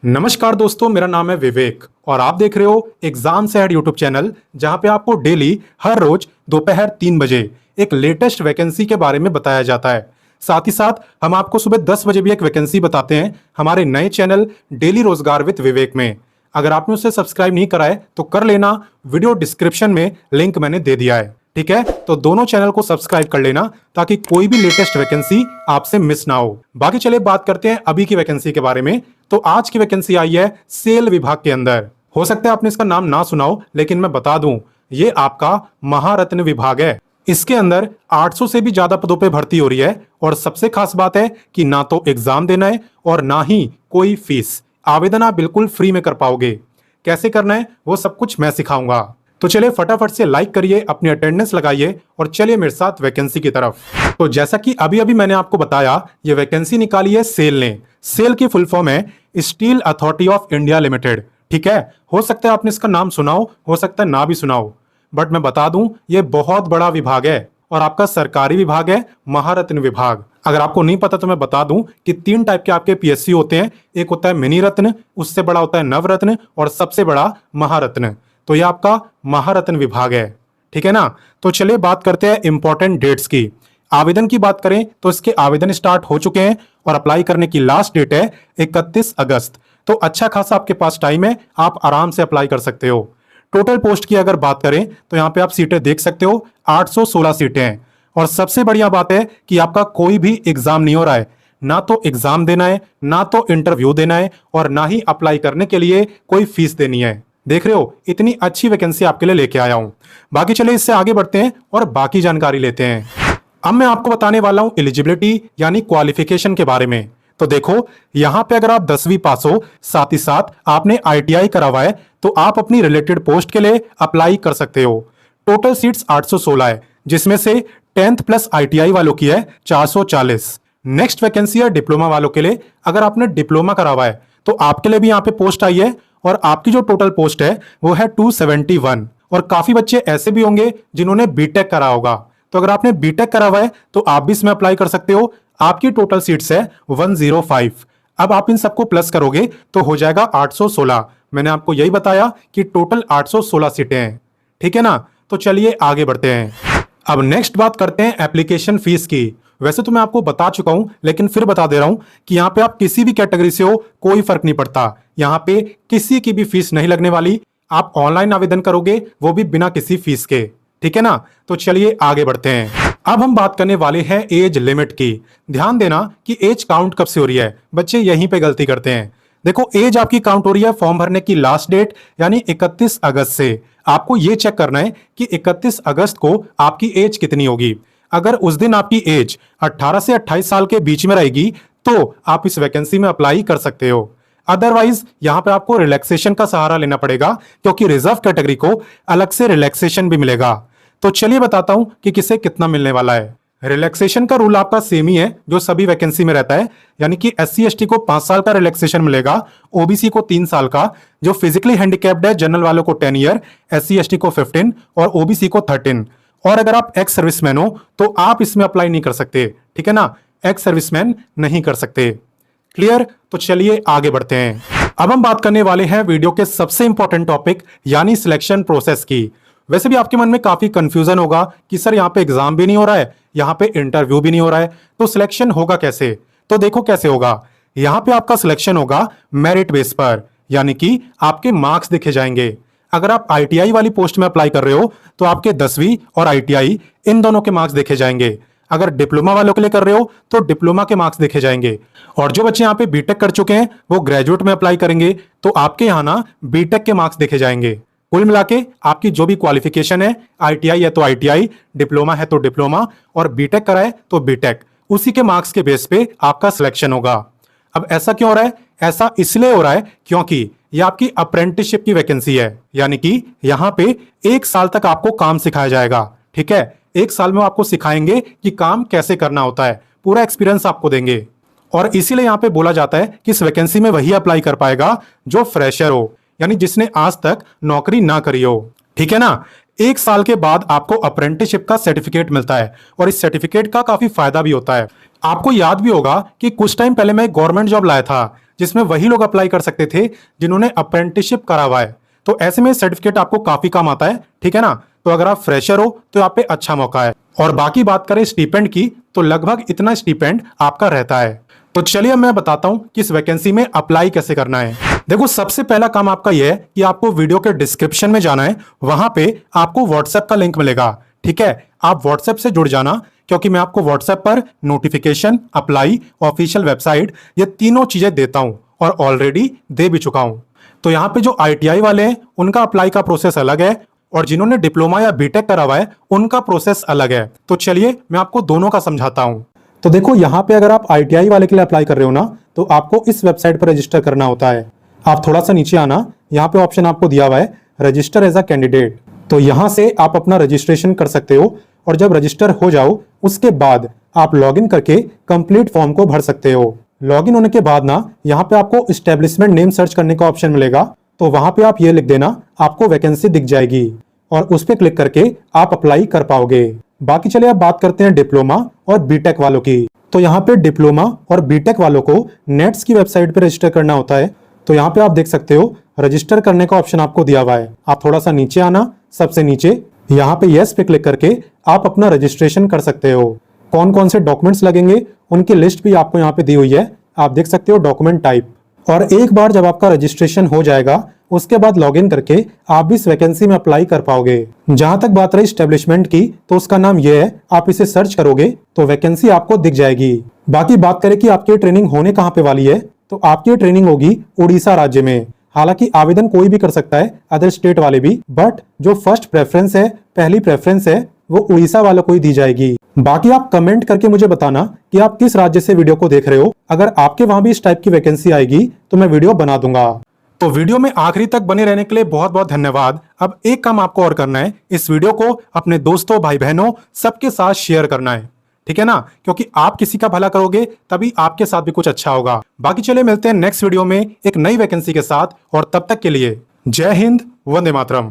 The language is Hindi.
नमस्कार दोस्तों, मेरा नाम है विवेक और आप देख रहे हो एग्जाम से हेड यूट्यूब चैनल, जहां पे आपको डेली हर रोज दोपहर 3 बजे एक लेटेस्ट वैकेंसी के बारे में बताया जाता है। साथ ही साथ हम आपको सुबह 10 बजे भी एक वैकेंसी बताते हैं हमारे नए चैनल डेली रोजगार विद विवेक में। अगर आपने उसे सब्सक्राइब नहीं करा है तो कर लेना, वीडियो डिस्क्रिप्शन में लिंक मैंने दे दिया है। ठीक है, तो दोनों चैनल को सब्सक्राइब कर लेना ताकि कोई भी लेटेस्ट वैकेंसी आपसे मिस ना हो। बाकी चलिए बात करते हैं अभी की वैकेंसी के बारे में। तो आज की वैकेंसी आई है सेल विभाग के अंदर। हो सकता है आपने इसका नाम ना सुना हो, लेकिन मैं बता दूं, ये आपका महारत्न विभाग है। इसके अंदर 800 से भी ज्यादा पदों पे भर्ती हो रही है और सबसे खास बात है कि ना तो एग्जाम देना है और ना ही कोई फीस। आवेदन आप बिल्कुल फ्री में कर पाओगे। कैसे करना है वो सब कुछ मैं सिखाऊंगा। तो चलिए फटाफट से लाइक करिए, अपनी अटेंडेंस लगाइए और चलिए मेरे साथ वैकेंसी की तरफ। तो जैसा कि अभी अभी मैंने आपको बताया, ये वैकेंसी निकाली है सेल ने। सेल की फुल फॉर्म है steel authority of India limited. ठीक है, हो सकता है आपने इसका नाम सुना हो सकता है ना भी सुना हो, बट मैं बता दूं ये बहुत बड़ा विभाग है और आपका सरकारी विभाग है महारत्न विभाग। अगर आपको नहीं पता तो मैं बता दूं कि 3 टाइप के आपके पीएससी होते हैं। एक होता है मिनी रत्न, उससे बड़ा होता है नवरत्न और सबसे बड़ा महारत्न। तो ये आपका महारत्न विभाग है। ठीक है ना। तो चलिए बात करते हैं इंपॉर्टेंट डेट्स की। आवेदन की बात करें तो इसके आवेदन स्टार्ट हो चुके हैं और अप्लाई करने की लास्ट डेट है 31 अगस्त। तो अच्छा खासा आपके पास टाइम है, आप आराम से अप्लाई कर सकते हो। टोटल पोस्ट की अगर बात करें तो यहाँ पे आप सीटें देख सकते हो, 816 सीटें हैं। और सबसे बढ़िया बात है कि आपका कोई भी एग्जाम नहीं हो रहा है। ना तो एग्जाम देना है, ना तो इंटरव्यू देना है और ना ही अप्लाई करने के लिए कोई फीस देनी है। देख रहे हो, इतनी अच्छी वैकेंसी आपके लिए लेके आया हूं। बाकी चले इससे आगे बढ़ते हैं और बाकी जानकारी लेते हैं। अब मैं आपको बताने वाला हूं एलिजिबिलिटी यानी क्वालिफिकेशन के बारे में। तो देखो, यहां पे अगर आप 10वीं पास हो, साथ ही साथ आपने आईटीआई करा हुआ है, तो आप अपनी रिलेटेड पोस्ट के लिए अप्लाई कर सकते हो। टोटल सीट्स 816 है, जिसमें से 10th प्लस आईटीआई वालों की है 440। नेक्स्ट वैकेंसी है डिप्लोमा वालों के लिए। अगर आपने डिप्लोमा करा हुआ है तो आपके लिए भी यहाँ पे पोस्ट आई है और आपकी जो टोटल पोस्ट है वो है 271। और काफी बच्चे ऐसे भी होंगे जिन्होंने बीटेक करा होगा। तो अगर आपने बीटेक करा हुआ है तो आप भी इसमें अप्लाई कर सकते हो। आपकी टोटल सीट्स है 105। अब आप इन सबको प्लस करोगे तो हो जाएगा 816। मैंने आपको यही बताया कि टोटल 816 सीटें हैं। ठीक है ना। तो चलिए आगे बढ़ते हैं। अब नेक्स्ट बात करते हैं एप्लीकेशन फीस की। वैसे तो मैं आपको बता चुका हूं, लेकिन फिर बता दे रहा हूं कि यहाँ पे आप किसी भी कैटेगरी से हो, कोई फर्क नहीं पड़ता। यहाँ पे किसी की भी फीस नहीं लगने वाली। आप ऑनलाइन आवेदन करोगे, वो भी बिना किसी फीस के। ठीक है ना। तो चलिए आगे बढ़ते हैं। अब हम बात करने वाले हैं एज लिमिट की। ध्यान देना कि एज काउंट कब से हो रही है। बच्चे यहीं पे गलती करते हैं। देखो, एज आपकी काउंट हो रही है फॉर्म भरने की लास्ट डेट यानी 31 अगस्त से। आपको ये चेक करना है कि 31 अगस्त को आपकी एज कितनी होगी। अगर उस दिन आपकी एज 18 से 28 साल के बीच में रहेगी तो आप इस वैकेंसी में अप्लाई कर सकते हो। अदरवाइज यहां पे आपको रिलैक्सेशन का सहारा लेना पड़ेगा, क्योंकि रिजर्व कैटेगरी को अलग से रिलैक्सेशन भी मिलेगा। तो चलिए बताता हूं कि किसे कितना मिलने वाला है। रिलैक्सेशन का रूल आपका सेम ही है जो सभी वैकेंसी में रहता है, यानी कि SC ST को 5 साल का रिलैक्सेशन मिलेगा, OBC को 3 साल का, जो फिजिकली हैंडीकैप्ड है जनरल वालों को 10 ईयर, SC ST को 15 और OBC को 13। और अगर आप एक्स सर्विसमैन हो तो आप इसमें अप्लाई नहीं कर सकते। ठीक है ना, एक्स सर्विसमैन नहीं कर सकते। क्लियर। तो चलिए आगे बढ़ते हैं। अब हम बात करने वाले हैं वीडियो के सबसे इंपॉर्टेंट टॉपिक यानी सिलेक्शन प्रोसेस की। वैसे भी आपके मन में काफी कंफ्यूजन होगा कि सर यहाँ पे एग्जाम भी नहीं हो रहा है, यहाँ पे इंटरव्यू भी नहीं हो रहा है, तो सिलेक्शन होगा कैसे। तो देखो कैसे होगा। यहाँ पे आपका सिलेक्शन होगा मेरिट बेस पर, यानी कि आपके मार्क्स देखे जाएंगे। अगर आप आईटीआई वाली पोस्ट में अप्लाई कर रहे हो तो आपके 10वीं और आईटीआई इन दोनों के मार्क्स देखे जाएंगे। अगर डिप्लोमा वालों के लिए कर रहे हो तो डिप्लोमा के मार्क्स देखे जाएंगे। और जो बच्चे यहाँ पे बीटेक कर चुके हैं वो ग्रेजुएट में अप्लाई करेंगे तो आपके यहाँ ना बीटेक के मार्क्स देखे जाएंगे। कुल मिला के आपकी जो भी क्वालिफिकेशन है, आईटीआई है तो आईटीआई, डिप्लोमा है तो डिप्लोमा और बीटेक करा है तो बीटेक, उसी के मार्क्स के बेस पे आपका सिलेक्शन होगा। अब ऐसा क्यों हो रहा है? ऐसा इसलिए हो रहा है क्योंकि ये आपकी अप्रेंटिसशिप की वैकेंसी है, यानी कि यहाँ पे 1 साल तक आपको काम सिखाया जाएगा। ठीक है, 1 साल में आपको सिखाएंगे कि काम कैसे करना होता है, पूरा एक्सपीरियंस आपको देंगे। और इसीलिए यहाँ पे बोला जाता है कि इस वैकेंसी में वही अप्लाई कर पाएगा जो फ्रेशर हो, यानी जिसने आज तक नौकरी ना करी हो। ठीक है ना। 1 साल के बाद आपको अप्रेंटिसशिप का सर्टिफिकेट मिलता है और इस सर्टिफिकेट का काफी फायदा भी होता है। आपको याद भी होगा कि कुछ टाइम पहले मैं गवर्नमेंट जॉब लाया था जिसमें वही लोग अप्लाई कर सकते थे जिन्होंने अप्रेंटिसशिप करा हुआ है। तो ऐसे में सर्टिफिकेट आपको काफी काम आता है, ठीक है ना। तो अगर आप फ्रेशर हो तो आप पे अच्छा मौका है। और बाकी बात करें स्टीपेंड की, तो लगभग इतना स्टीपेंड आपका रहता है। तो चलिए मैं बताता हूं कि इस वैकेंसी में अप्लाई कैसे करना है। देखो, सबसे पहला काम आपका यह है कि आपको वीडियो के डिस्क्रिप्शन में जाना है। वहां पे आपको व्हाट्सएप का लिंक मिलेगा, ठीक है। आप व्हाट्सएप से जुड़ जाना, क्योंकि मैं आपको व्हाट्सएप पर नोटिफिकेशन, अप्लाई, ऑफिशियल वेबसाइट, ये तीनों चीजें देता हूं और ऑलरेडी दे भी चुका हूं। तो यहाँ पे जो ITI वाले हैं उनका अप्लाई का प्रोसेस अलग है, और जिन्होंने डिप्लोमा या बीटेक करा हुआ है उनका प्रोसेस अलग है। तो चलिए मैं आपको दोनों का समझाता हूं। तो देखो, यहाँ पे अगर आप ITI वाले के लिए अप्लाई कर रहे हो ना, तो आपको इस वेबसाइट पर रजिस्टर करना होता है। आप थोड़ा सा नीचे आना, यहाँ पे ऑप्शन आपको दिया हुआ है रजिस्टर एज अ कैंडिडेट। तो यहाँ से आप अपना रजिस्ट्रेशन कर सकते हो, और जब रजिस्टर हो जाओ उसके बाद आप लॉगिन करके कंप्लीट फॉर्म को भर सकते हो। लॉगिन होने के बाद ना यहाँ पे आपको एस्टेब्लिशमेंट नेम सर्च करने का ऑप्शन मिलेगा। तो वहां पे आप ये लिख देना, आपको वैकेंसी दिख जाएगी और उस पर क्लिक करके आप अप्लाई कर पाओगे। बाकी चलिए अब बात करते हैं डिप्लोमा और बीटेक वालों की। तो यहाँ पे डिप्लोमा और बीटेक वालों को नेट्स की वेबसाइट पे रजिस्टर करना होता है। तो यहाँ पे आप देख सकते हो रजिस्टर करने का ऑप्शन आपको दिया हुआ है। आप थोड़ा सा नीचे आना, सबसे नीचे यहाँ पे यस पे क्लिक करके आप अपना रजिस्ट्रेशन कर सकते हो। कौन कौन से डॉक्यूमेंट्स लगेंगे उनकी लिस्ट भी आपको यहाँ पे दी हुई है, आप देख सकते हो डॉक्यूमेंट टाइप। और एक बार जब आपका रजिस्ट्रेशन हो जाएगा उसके बाद लॉगिन करके आप भी इस वैकेंसी में अप्लाई कर पाओगे। जहां तक बात रही स्टैब्लिशमेंट की, तो उसका नाम ये है, आप इसे सर्च करोगे तो वैकेंसी आपको दिख जाएगी। बाकी बात करें कि आपकी ट्रेनिंग होने कहाँ पे वाली है, तो आपकी ट्रेनिंग होगी उड़ीसा राज्य में। हालांकि आवेदन कोई भी कर सकता है, अदर स्टेट वाले भी, बट जो फर्स्ट प्रेफरेंस है, पहली प्रेफरेंस है, वो उड़ीसा वालों को ही दी जाएगी। बाकी आप कमेंट करके मुझे बताना कि आप किस राज्य से वीडियो को देख रहे हो। अगर आपके वहां भी इस टाइप की वैकेंसी आएगी तो मैं वीडियो बना दूंगा। तो वीडियो में आखिरी तक बने रहने के लिए बहुत बहुत धन्यवाद। अब एक काम आपको और करना है, इस वीडियो को अपने दोस्तों, भाई बहनों सबके साथ शेयर करना है, ठीक है ना। क्योंकि आप किसी का भला करोगे तभी आपके साथ भी कुछ अच्छा होगा। बाकी चलिए मिलते हैं नेक्स्ट वीडियो में एक नई वैकेंसी के साथ, और तब तक के लिए जय हिंद, वंदे मातरम।